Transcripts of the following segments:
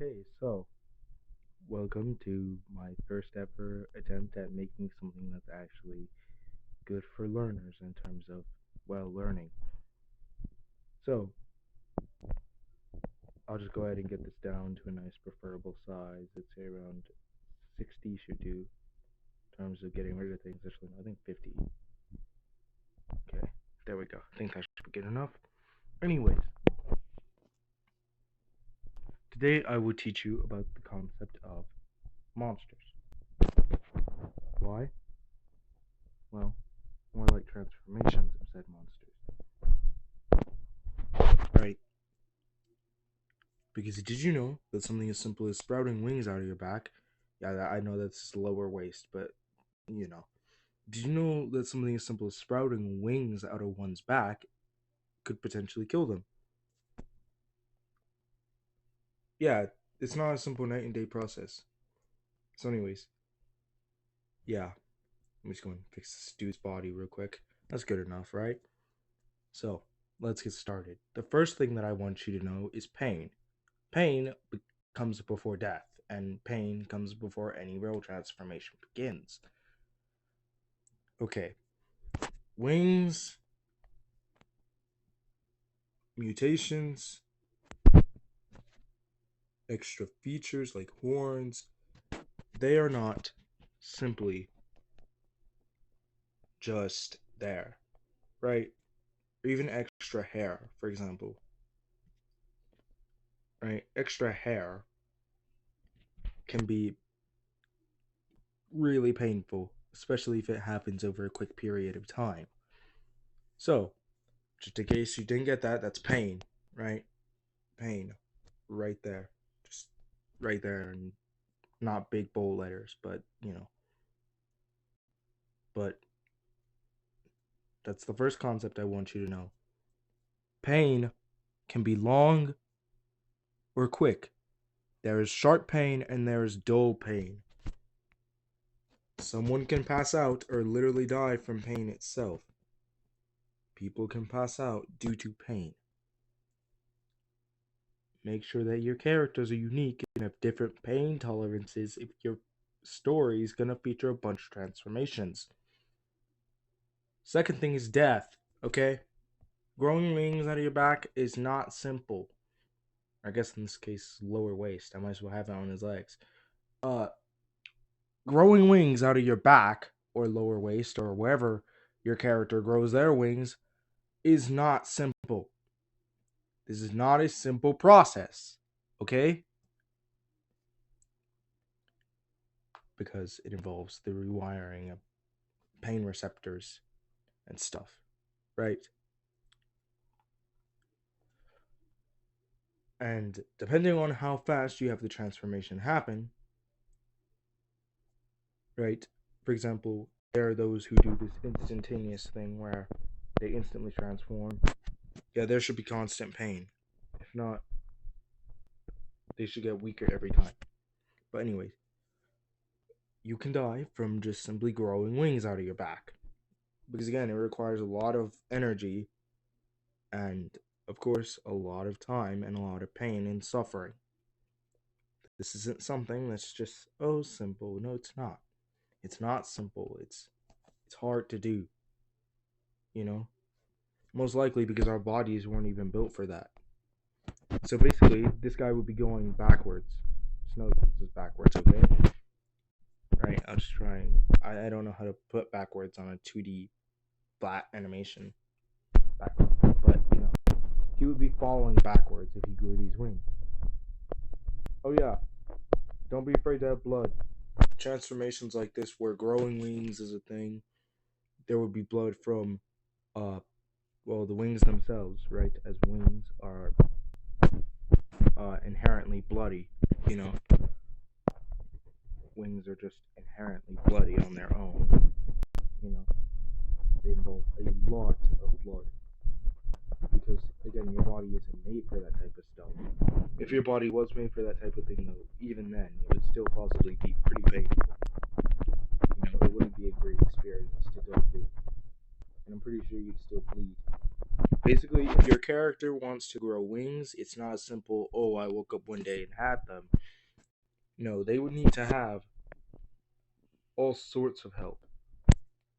Okay, so welcome to my first ever attempt at making something that's actually good for learners in terms of, well, learning. So, I'll just go ahead and get this down to a nice preferable size. I'd say around 60 should do in terms of getting rid of things. Actually, no, I think 50. Okay, there we go. I think that should be good enough. Anyways, today I will teach you about the concept of monsters. Why? Well, more like transformations of said monsters. Right. Because did you know that something as simple as sprouting wings out of your back, yeah, I know that's lower waist, but you know, did you know that something as simple as sprouting wings out of one's back could potentially kill them? Yeah, it's not a simple night and day process. So, anyways, yeah, I'm just going to fix this dude's body real quick. That's good enough, right? So, let's get started. The first thing that I want you to know is pain. Comes before death, and pain comes before any real transformation begins. Okay, wings, mutations, extra features like horns, they are not simply just there, right? Or even extra hair, for example, right? Extra hair can be really painful, especially if it happens over a quick period of time. So, just in case you didn't get that, that's pain, right? Pain, right there. Just right there, and not big bold letters, but but that's the first concept I want you to know. Pain can be long or quick. There is sharp pain and there is dull pain. Someone can pass out or literally die from pain itself. People can pass out due to pain. Make sure that your characters are unique and have different pain tolerances if your story is going to feature a bunch of transformations. Second thing is death, okay? Growing wings out of your back is not simple. I guess in this case, lower waist. I might as well have it on his legs. Uh, Growing wings out of your back or lower waist or wherever your character grows their wings is not simple. This is not a simple process, okay? Because it involves the rewiring of pain receptors and stuff, right? And depending on how fast you have the transformation happen, right? For example, there are those who do this instantaneous thing where they instantly transform. Yeah, there should be constant pain. If not, they should get weaker every time. But anyways, you can die from just simply growing wings out of your back. Because again, it requires a lot of energy and, of course, a lot of time and a lot of pain and suffering. This isn't something that's just, oh, simple. No, it's not. It's not simple. It's hard to do, you know? Most likely because our bodies weren't even built for that. So basically, this guy would be going backwards. Just know this is backwards, okay? Right, I'll just try and I don't know how to put backwards on a 2D flat animation backwards, but he would be falling backwards if he grew these wings. Oh yeah, don't be afraid to have blood. Transformations like this, where growing wings is a thing, there would be blood from, uh, well, the wings themselves, right? As wings are inherently bloody, you know. Wings are just inherently bloody on their own, you know. They involve a lot of blood because again, your body isn't made for that type of stuff. If your body was made for that type of thing, though, even then, it would still possibly be pretty painful. It wouldn't be a great experience to go through, and I'm pretty sure you'd still bleed. Basically, if your character wants to grow wings, it's not a simple, oh, I woke up one day and had them. No, they would need to have all sorts of help.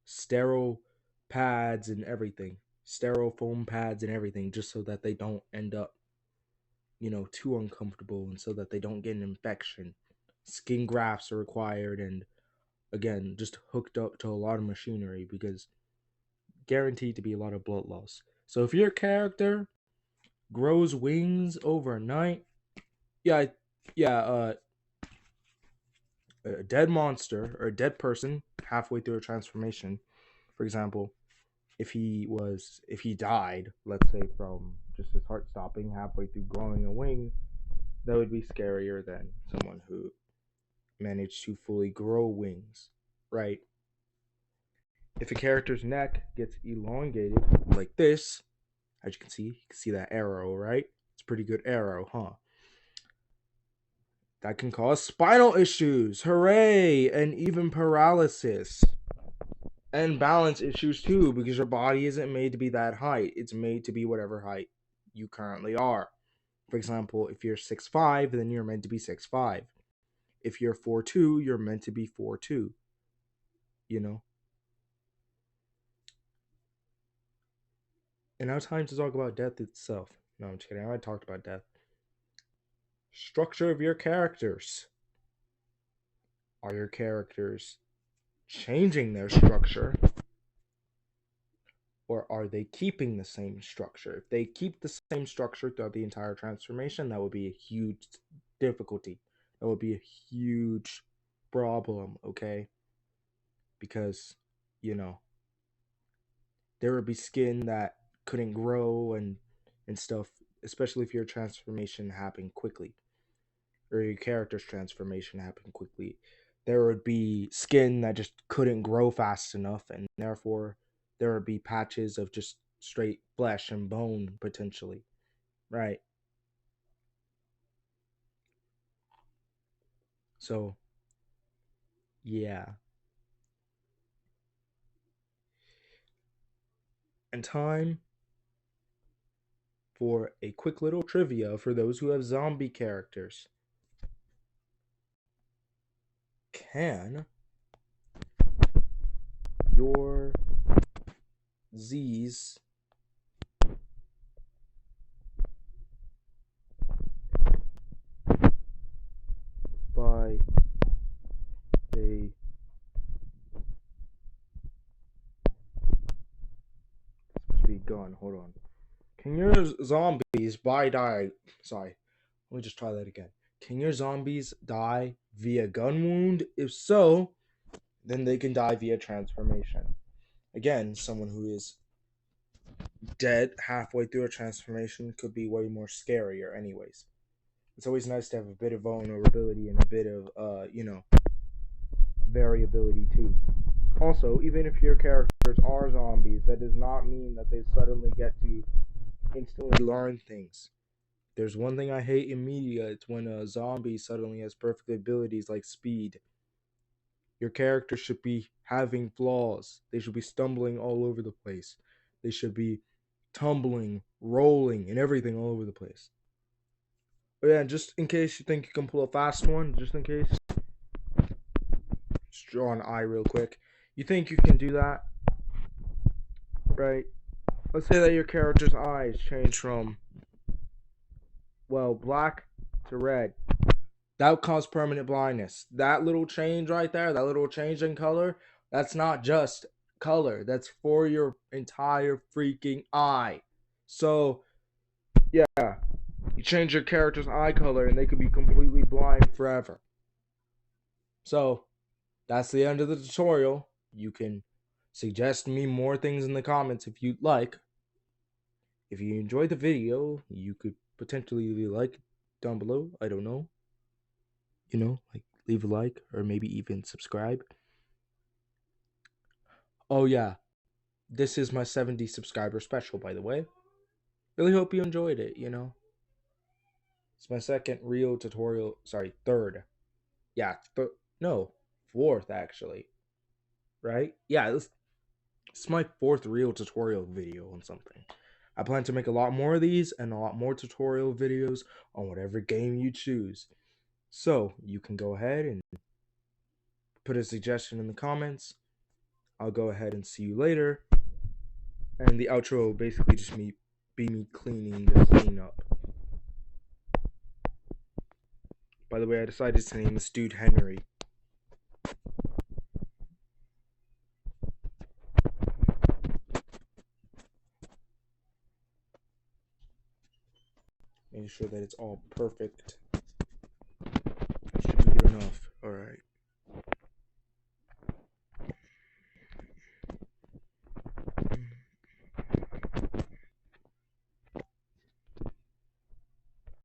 Sterile pads and everything. Sterile foam pads and everything, just so that they don't end up, too uncomfortable and so that they don't get an infection. Skin grafts are required and again, just hooked up to a lot of machinery because guaranteed to be a lot of blood loss. So if your character grows wings overnight, yeah, yeah, a dead monster or a dead person halfway through a transformation, for example, if he died, let's say from just his heart stopping halfway through growing a wing, that would be scarier than someone who managed to fully grow wings, right? If a character's neck gets elongated like this, as you can see that arrow, right? It's a pretty good arrow, huh? That can cause spinal issues, hooray, and even paralysis. And balance issues too, because your body isn't made to be that height. It's made to be whatever height you currently are. For example, if you're 6'5", then you're meant to be 6'5". If you're 4'2", you're meant to be 4'2", you know? And now time to talk about death itself. No, I'm just kidding. I already talked about death. Structure of your characters. Are your characters changing their structure? Or are they keeping the same structure? If they keep the same structure throughout the entire transformation, that would be a huge difficulty. That would be a huge problem, okay? Because, you know, there would be skin that couldn't grow and stuff, especially if your transformation happened quickly or your character's transformation happened quickly. There would be skin that just couldn't grow fast enough, and therefore there would be patches of just straight flesh and bone potentially, right? So yeah, and time for a quick little trivia for those who have zombie characters. Can your Z's by a supposed to be gun? Hold on. Can your zombies by die? Sorry, let me just try that again. Can your zombies die via gun wound? If so, then they can die via transformation. Again, someone who is dead halfway through a transformation could be way more scarier, anyways. It's always nice to have a bit of vulnerability and a bit of, variability too. Also, even if your characters are zombies, that does not mean that they suddenly get to instantly learn things. There's one thing I hate in media. It's when a zombie suddenly has perfect abilities like speed. Your character should be having flaws. They should be stumbling all over the place. They should be tumbling, rolling, and everything all over the place. But yeah, just in case you think you can pull a fast one, just in case, just draw an eye real quick. You think you can do that, right? Let's say that your character's eyes change from, well, black to red. That would cause permanent blindness. That little change right there, that little change in color, that's not just color. That's for your entire freaking eye. So, yeah, you change your character's eye color and they could be completely blind forever. So, that's the end of the tutorial. You can suggest me more things in the comments if you'd like. If you enjoyed the video, you could potentially leave a like down below. I don't know. Like leave a like or maybe even subscribe. Oh yeah, this is my 70 subscriber special, by the way. Really hope you enjoyed it. It's my second real tutorial, sorry, third. Yeah, no, fourth actually. Right? Yeah, it's my fourth real tutorial video on something. I plan to make a lot more of these and a lot more tutorial videos on whatever game you choose. So you can go ahead and put a suggestion in the comments. I'll go ahead and see you later. And the outro will basically just be me cleaning this scene up. By the way, I decided to name this dude Henry. Making sure that it's all perfect. That should be good enough.